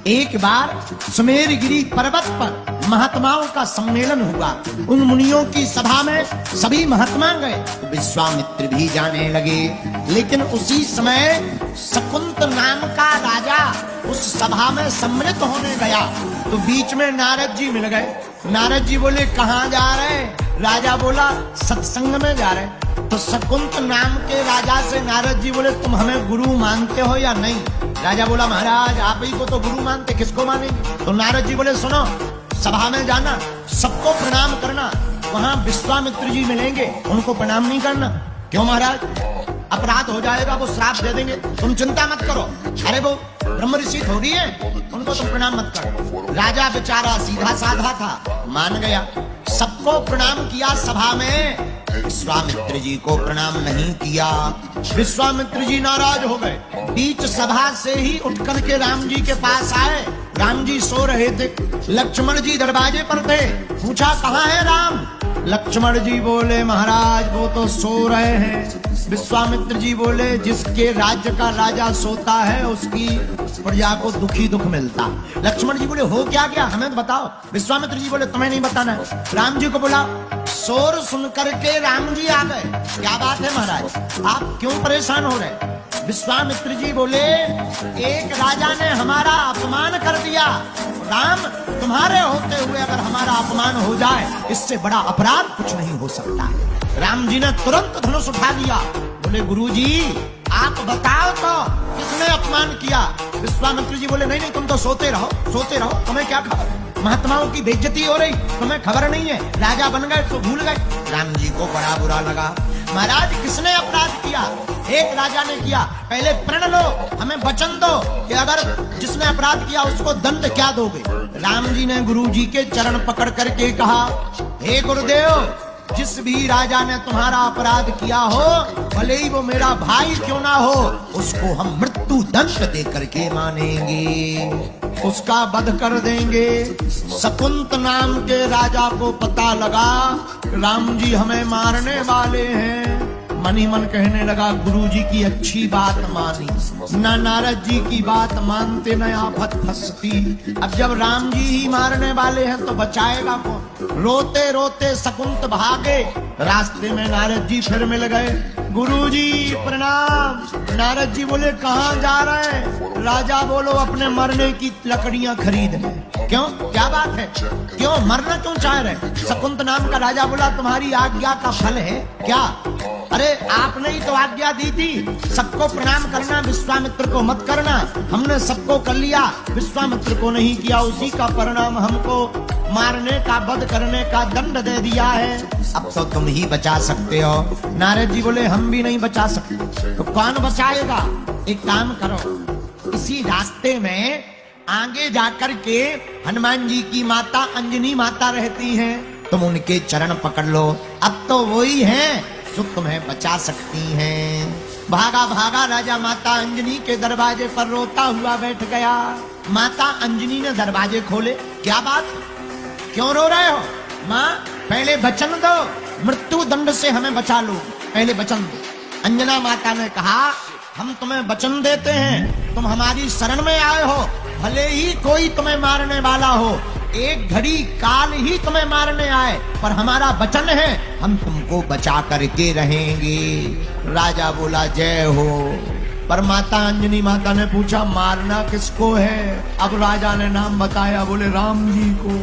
एक बार सुमेरगिरी पर्वत पर महात्माओं का सम्मेलन हुआ। उन मुनियों की सभा में सभी महात्मा गए। विश्वामित्र भी जाने लगे, लेकिन उसी समय शकुंत नाम का राजा उस सभा में सम्मिलित होने गया तो बीच में नारद जी मिल गए। नारद जी बोले, कहाँ जा रहे? राजा बोला, सत्संग में जा रहे। तो शकुंत नाम के राजा से नारद जी बोले, तुम हमें गुरु मानते हो या नहीं? राजा बोला, महाराज आप ही को तो गुरु मानते, किसको मानेंगे? तो नारद जी बोले, सुनो, सभा में जाना, सबको प्रणाम करना, वहां विश्वामित्र जी मिलेंगे, उनको प्रणाम नहीं करना। क्यों महाराज? अपराध हो जाएगा, वो श्राप दे देंगे। तुम चिंता मत करो, अरे वो ब्रह्म ऋषि थोड़ी है, उनको तुम प्रणाम मत करो। राजा बेचारा सीधा साधा था, मान गया, सबको प्रणाम किया। सभा में विश्वामित्र जी को प्रणाम नहीं किया। विश्वामित्र जी नाराज हो गए। बीच सभा से ही उठ करके राम जी के पास आए। राम जी सो रहे थे, लक्ष्मण जी दरवाजे पर थे। पूछा, कहाँ है राम? लक्ष्मण जी बोले, महाराज वो तो सो रहे हैं। विश्वामित्र जी बोले, जिसके राज्य का राजा सोता है उसकी प्रजा को दुखी दुख मिलता। लक्ष्मण जी बोले, हो क्या गया, हमें बताओ। विश्वामित्र जी बोले, तुम्हें नहीं बताना है। राम जी को बोला। शोर सुन करके राम जी आ गए। क्या बात है महाराज, आप क्यों परेशान हो रहे? विश्वामित्र जी बोले, एक राजा ने हमारा अपमान कर दिया। राम, तुम्हारे होते हुए अगर हमारा अपमान हो जाए, इससे बड़ा अपराध कुछ नहीं हो सकता। राम जी ने तुरंत धनुष उठा लिया। बोले, गुरुजी आप बताओ तो किसने अपमान किया? विश्वामित्र जी बोले, नहीं नहीं, तुम तो सोते रहो, सोते रहो, तुम्हें क्या खबर? महात्माओं की बेइज्जती हो रही, तुम्हें खबर नहीं है? राजा बन गए तो भूल गए। राम जी को बड़ा बुरा लगा। महाराज किसने अपराध किया? एक राजा ने किया। पहले प्रण लो, हमें वचन दो कि अगर जिसने अपराध किया उसको दंड क्या दोगे? राम जी ने गुरु जी के चरण पकड़ करके कहा, हे गुरुदेव, जिस भी राजा ने तुम्हारा अपराध किया हो, भले ही वो मेरा भाई क्यों ना हो, उसको हम मृत्यु दंड दे करके मानेंगे, उसका वध कर देंगे। शकुंत नाम के राजा को पता लगा राम जी हमें मारने वाले हैं। मन ही मन कहने लगा, गुरु जी की अच्छी बात मानी, ना नारद जी की बात मानते न आफत फंसती। अब जब राम जी ही मारने वाले हैं तो बचाएगा कौन? रोते रोते शकुंत भागे। रास्ते में नारद जी फिर मिल गए। गुरु जी प्रणाम। नारद जी बोले, कहाँ जा रहे हैं? राजा बोलो, अपने मरने की लकड़ियां खरीदने। क्यों, क्या बात है? क्यों मरना क्यों चाह रहे? शकुंत नाम का राजा बोला, तुम्हारी आज्ञा का फल है क्या? अरे आपने ही तो आज्ञा दी थी, सबको प्रणाम करना, विश्वामित्र को मत करना। हमने सबको कर लिया, विश्वामित्र को नहीं किया, उसी का परिणाम हमको मारने का, वध करने का दंड दे दिया है। अब तो तुम ही बचा सकते हो। नारद जी बोले, हम भी नहीं बचा सकते। तो कौन बचाएगा? एक काम करो, इसी रास्ते में आगे जाकर के हनुमान जी की माता अंजनी माता रहती हैं, तुम उनके चरण पकड़ लो। अब तो वही हैं जो तुम्हें बचा सकती हैं। भागा भागा राजा माता अंजनी के दरवाजे पर रोता हुआ बैठ गया। माता अंजनी ने दरवाजे खोले। क्या बात, क्यों रो रहे हो? माँ, पहले वचन दो, मृत्यु दंड से हमें बचा लो, पहले वचन दो। अंजना माता ने कहा, हम तुम्हें वचन देते हैं, तुम हमारी शरण में आए हो, भले ही कोई तुम्हें मारने वाला हो, एक घड़ी काल ही तुम्हें मारने आए, पर हमारा वचन है, हम तुमको बचा करके रहेंगे। राजा बोला, जय हो। पर माता अंजनी माता ने पूछा, मारना किसको है? अब राजा ने नाम बताया, बोले राम जी को।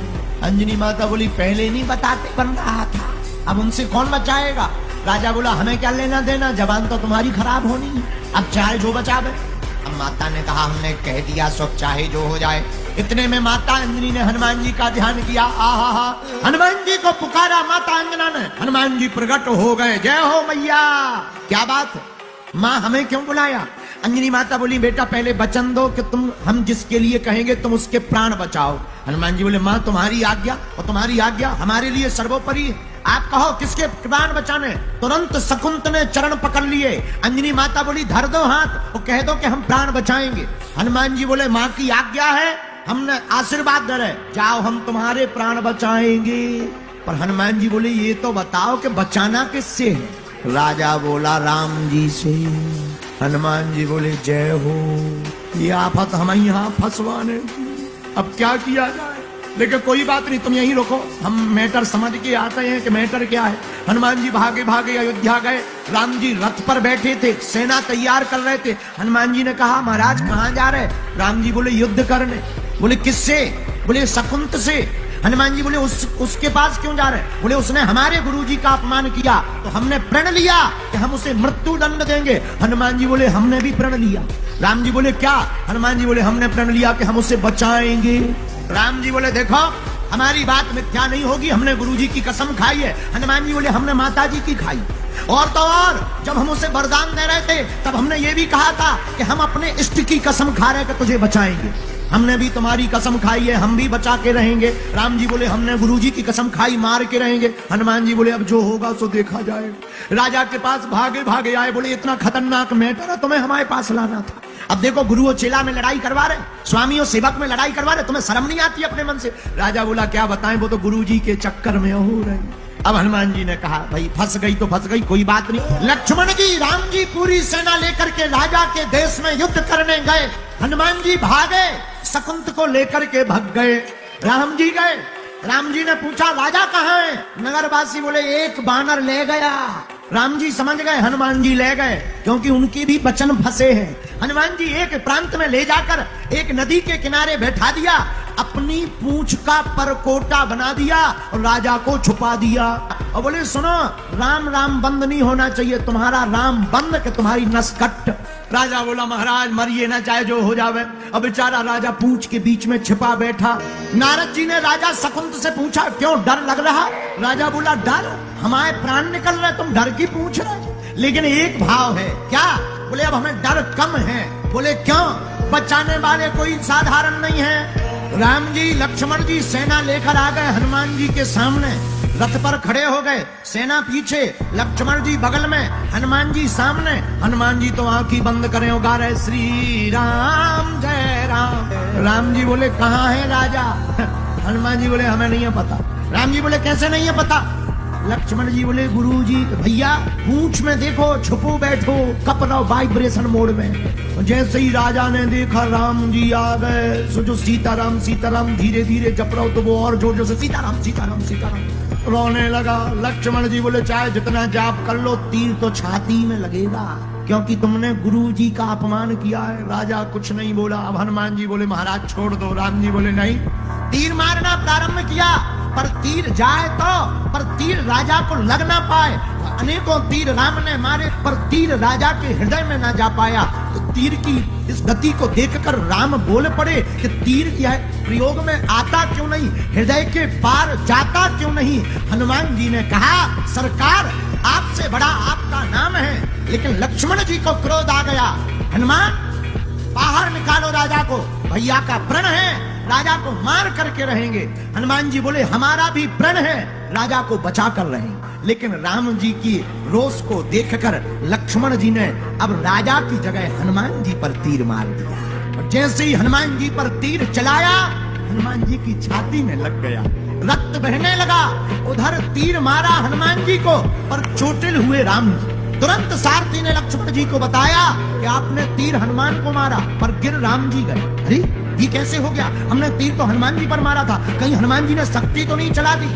अंजनी माता बोली, पहले नहीं बताते बन रहा था, अब उनसे कौन बचाएगा? राजा बोला, हमें क्या लेना देना, जबान तो तुम्हारी खराब होनी है, अब चाहे जो बचावे। अब माता ने कहा, हमने कह दिया, सब चाहे जो हो जाए। इतने में माता अंजनी ने हनुमान जी का ध्यान किया। आहा, हनुमान जी को पुकारा माता अंजना ने। हनुमान जी प्रकट हो गए। जय हो मैया। क्या बात है माँ, हमें क्यों बुलाया? अंजनी माता बोली, बेटा पहले वचन दो कि तुम, हम जिसके लिए कहेंगे तुम उसके प्राण बचाओ। हनुमान जी बोले, माँ तुम्हारी आज्ञा, और तुम्हारी आज्ञा हमारे लिए सर्वोपरि है, आप कहो किसके प्राण बचाने? तुरंत शकुंत ने चरण पकड़ लिए। अंजनी माता बोली, धर दो हाथ और कह दो कि हम प्राण बचाएंगे। हनुमान जी बोले, माँ की आज्ञा है, हमने आशीर्वाद दे, जाओ हम तुम्हारे प्राण बचाएंगे। पर हनुमान जी बोले, ये तो बताओ कि बचाना किससे है? राजा बोला, राम जी से। हनुमान जी बोले, जय हो। ये आफत हमें यहाँ फंसवाने की। अब क्या किया जाए। लेकिन कोई बात नहीं, तुम यहीं रुको, हम मैटर समझ के आते हैं कि मैटर क्या है। हनुमान जी भागे भागे अयोध्या गए। राम जी रथ पर बैठे थे, सेना तैयार कर रहे थे। हनुमान जी ने कहा महाराज कहां जा रहे? राम जी बोले युद्ध करने। बोले किससे? बोले शकुंत से। हनुमान जी बोले उसके पास क्यों जा रहे? बोले उसने हमारे गुरुजी का अपमान किया तो हमने प्रण लिया कि हम उसे मृत्यु दंड देंगे। हनुमान जी बोले हमने भी प्रण लिया। राम जी बोले क्या? हनुमान जी बोले हमने प्रण लिया कि हम उसे बचाएंगे। राम जी बोले देखो हमारी बात मिथ्या नहीं होगी, हमने गुरुजी की कसम खाई है। हनुमान जी बोले हमने माता जी की खाई। और तो और जब हम उसे वरदान दे रहे थे तब हमने ये भी कहा था कि हम अपने इष्ट की कसम खा रहे कि तुझे बचाएंगे। हमने भी तुम्हारी कसम खाई है, हम भी बचा के रहेंगे। राम जी बोले हमने गुरुजी की कसम खाई, मार के रहेंगे। हनुमान जी बोले अब जो होगा सो देखा जाएगा। राजा के पास भागे भागे आए, बोले इतना खतरनाक मैटर है, तुम्हें हमारे पास लाना था। अब देखो गुरु और चेला में लड़ाई करवा रहे, स्वामी और सेवक में लड़ाई करवा रहे, तुम्हें शर्म नहीं आती अपने मन से? राजा बोला क्या बताएं, वो तो गुरुजी के चक्कर में हो रही। अब हनुमान जी ने कहा भाई फंस गई तो फंस गई, कोई बात नहीं। लक्ष्मण जी राम जी पूरी सेना लेकर के राजा के देश में युद्ध करने गए। हनुमान जी भागे, शकुंत को लेकर के भाग गए। राम जी गए, राम जी ने पूछा राजा कहाँ है? नगरवासी बोले एक बानर ले गया। राम जी समझ गए हनुमान जी ले गए, क्योंकि उनके भी वचन फंसे हैं। हनुमान जी एक प्रांत में ले जाकर एक नदी के किनारे बैठा दिया, अपनी पूंछ का परकोटा बना दिया और राजा को छुपा दिया और बोले सुनो राम राम बंद नहीं होना चाहिए, तुम्हारा राम बंद के तुम्हारी नस कट। राजा बोला महाराज मरिए ना, चाहे जो हो जावे। अब बेचारा राजा पूंछ के बीच में छिपा बैठा। नारद जी ने राजा शकुंत से पूछा क्यों डर लग रहा? राजा बोला डर? हमारे प्राण निकल रहे, तुम डर की पूछ रहे? लेकिन एक भाव है। क्या? बोले अब हमें डर कम है। बोले क्यों? बचाने वाले कोई साधारण नहीं है। राम जी लक्ष्मण जी सेना लेकर आ गए हनुमान जी के सामने, रथ पर खड़े हो गए, सेना पीछे, लक्ष्मण जी बगल में, हनुमान जी सामने। हनुमान जी तो आंखें बंद करे गा रहे श्री राम जय राम। राम जी बोले कहाँ है राजा? हनुमान जी बोले हमें नहीं है पता। राम जी बोले कैसे नहीं है पता? लक्ष्मण जी बोले गुरु जी भैया पूंछ में देखो, छुपो बैठो, कप रहो वाइब्रेशन मोड में। जैसे ही राजा ने देखा राम जी आ गए, सो जो सीताराम सीताराम धीरे धीरे जप रहो तो वो और जोर जोर से सीताराम सीताराम सीताराम रोने लगा। लक्ष्मण जी बोले चाहे जितना जाप कर लो तीर तो छाती में लगेगा, क्योंकि तुमने गुरु जी का अपमान किया है। राजा कुछ नहीं बोला। अब हनुमान जी बोले महाराज छोड़ दो। राम जी बोले नहीं। तीर मारना प्रारंभ किया, पर तीर जाए तो, पर तीर राजा को लग ना पाए। अनेकों तीर राम ने मारे, पर तीर राजा के हृदय में ना जा पाया। तो तीर की इस गति को देखकर राम बोल पड़े कि तीर क्या है प्रयोग में आता क्यों नहीं, हृदय के पार जाता क्यों नहीं? हनुमान जी ने कहा सरकार आपसे बड़ा आपका नाम है। लेकिन लक्ष्मण जी को क्रोध आ गया। हनुमान बाहर निकालो राजा को, भैया का प्रण है, राजा को मार करके रहेंगे। हनुमान जी बोले हमारा भी प्रण है, राजा को बचा कर रहेंगे। लेकिन राम जी की रोष को देखकर लक्ष्मण जी ने अब राजा की जगह हनुमान जी पर तीर मार दिया। और जैसे ही हनुमान जी पर तीर चलाया, हनुमान जी की छाती में लग गया, रक्त बहने लगा। उधर तीर मारा हनुमान जी को, पर चोटिल हुए राम जी। तुरंत सारथी ने लक्ष्मण जी को बताया कि आपने तीर हनुमान को मारा, पर गिर राम जी गए। अरे ये कैसे हो गया? हमने तीर तो हनुमान जी पर मारा था, कहीं हनुमान जी ने शक्ति तो नहीं चला दी?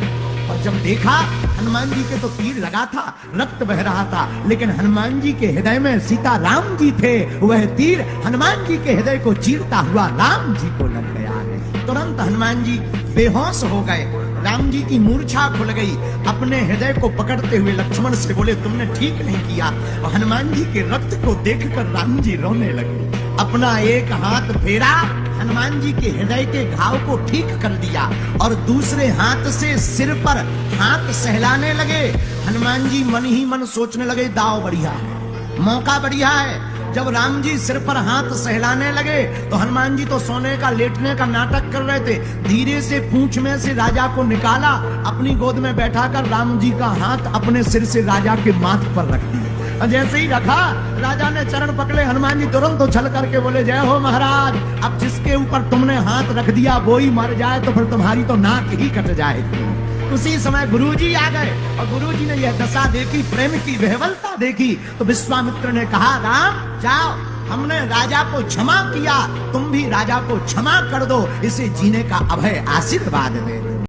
और जब देखा हनुमान जी के तो तीर लगा था, रक्त बह रहा था, लेकिन हनुमान जी के हृदय में सीता राम जी थे। वह तीर हनुमान जी के हृदय को चीरता हुआ राम जी को लग गया है। तुरंत हनुमान जी बेहोश हो गए। राम जी की मूर्छा खुल गई। अपने हृदय को पकड़ते हुए लक्ष्मण से बोले तुमने ठीक नहीं किया। और हनुमान जी के रक्त को देखकर राम जी रोने लगे। अपना एक हाथ फेरा, हनुमान जी के हृदय के घाव को ठीक कर दिया और दूसरे हाथ से सिर पर हाथ सहलाने लगे। हनुमान जी मन ही मन सोचने लगे दाव बढ़िया है, मौका बढ़िया है। जब राम जी सिर पर हाथ सहलाने लगे तो हनुमान जी तो सोने का लेटने का नाटक कर रहे थे। धीरे से पूंछ में से राजा को निकाला, अपनी गोद में बैठाकर राम जी का हाथ अपने सिर से राजा के माथ पर रख दिया। और जैसे ही रखा, राजा ने चरण पकड़े। हनुमान जी तुरंत उछल करके बोले जय हो महाराज, अब जिसके ऊपर तुमने हाथ रख दिया वो ही मर जाए तो फिर तुम्हारी तो नाक ही कट जाएगी। उसी समय गुरुजी आ गए और गुरुजी ने यह दशा देखी, प्रेम की विह्वलता देखी, तो विश्वामित्र ने कहा राम जाओ हमने राजा को क्षमा किया, तुम भी राजा को क्षमा कर दो, इसे जीने का अभय आशीर्वाद दे दो।